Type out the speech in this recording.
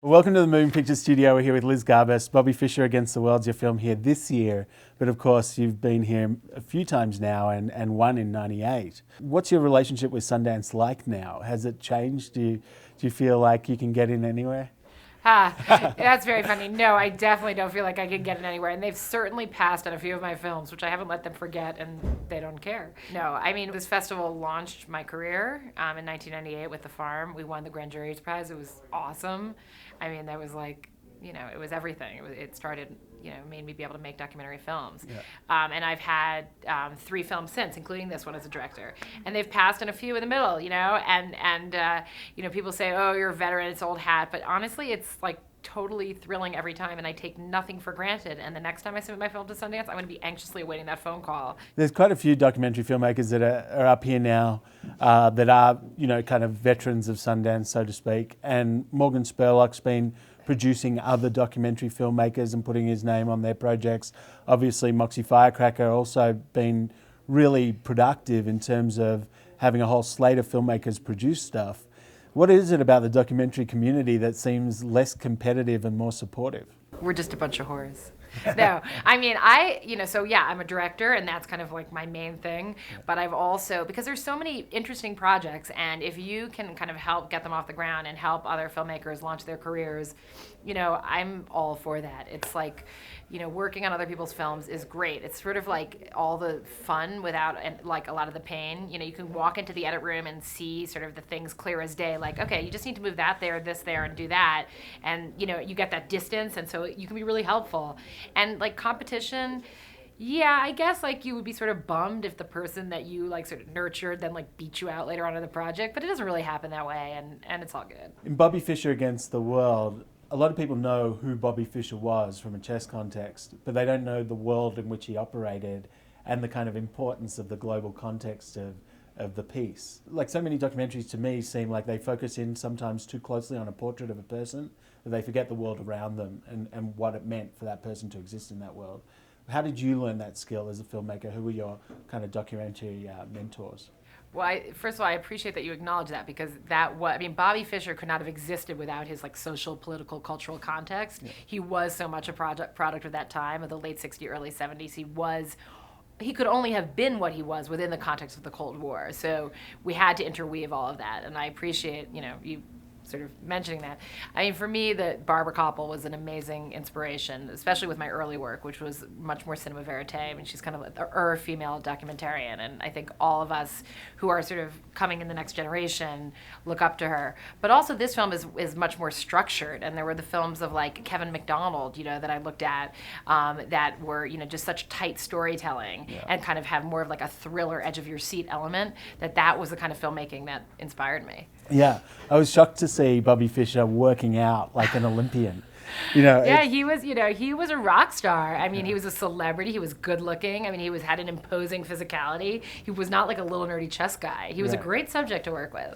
Welcome to the Moving Picture Studio. We're here with Liz Garbus. Bobby Fischer Against the World's your film here this year, but of course you've been here a few times now and one in '98. What's your relationship with Sundance like now? Has it changed? Do you feel like you can get in anywhere? That's very funny. No, I definitely don't feel like I can get in anywhere. And they've certainly passed on a few of my films, which I haven't let them forget, and they don't care. No, I mean, this festival launched my career in 1998 with The Farm. We won the Grand Jury's Prize. It was awesome. I mean, that was like, it was everything. It started, made me be able to make documentary films. Yeah. And I've had 3 films since, including this one as a director. And they've passed on a few in the middle, and people say, oh, you're a veteran, it's old hat. But honestly, it's like totally thrilling every time, and I take nothing for granted. And the next time I submit my film to Sundance, I'm going to be anxiously awaiting that phone call. There's quite a few documentary filmmakers that are up here now that are, kind of veterans of Sundance, so to speak. And Morgan Spurlock's been producing other documentary filmmakers and putting his name on their projects. Obviously, Moxie Firecracker also been really productive in terms of having a whole slate of filmmakers produce stuff. What is it about the documentary community that seems less competitive and more supportive? We're just a bunch of whores. No, I mean, I'm a director, and that's kind of like my main thing. But I've also, because there's so many interesting projects, and if you can kind of help get them off the ground and help other filmmakers launch their careers, I'm all for that. It's like, working on other people's films is great. It's sort of like all the fun without like a lot of the pain. You can walk into the edit room and see sort of the things clear as day. Like, okay, you just need to move that there, this there, and do that. And, you get that distance, and so you can be really helpful. And like competition, yeah, I guess like you would be sort of bummed if the person that you like sort of nurtured then like beat you out later on in the project, but it doesn't really happen that way, and it's all good. In Bobby Fischer Against the World, a lot of people know who Bobby Fischer was from a chess context, but they don't know the world in which he operated and the kind of importance of the global context of the piece. Like so many documentaries to me seem like they focus in sometimes too closely on a portrait of a person that they forget the world around them and what it meant for that person to exist in that world. How did you learn that skill as a filmmaker? Who were your kind of documentary mentors? Well, first of all, I appreciate that you acknowledge that, because Bobby Fischer could not have existed without his like social, political, cultural context. Yeah. He was so much a product of that time, of the late 60s, early 70s. He could only have been what he was within the context of the Cold War. So we had to interweave all of that, and I appreciate, you sort of mentioning that. I mean, for me, Barbara Koppel was an amazing inspiration, especially with my early work, which was much more cinema verite. I mean, she's kind of a female documentarian, and I think all of us who are sort of coming in the next generation look up to her. But also, this film is much more structured, and there were the films of like Kevin MacDonald, that I looked at that were, just such tight storytelling, yeah, and kind of have more of like a thriller, edge of your seat element. That was the kind of filmmaking that inspired me. Yeah, I was shocked to see Bobby Fischer working out like an Olympian. Yeah, he was a rock star. I mean, yeah, he was a celebrity. He was good looking. I mean, had an imposing physicality. He was not like a little nerdy chess guy. He was a great subject to work with.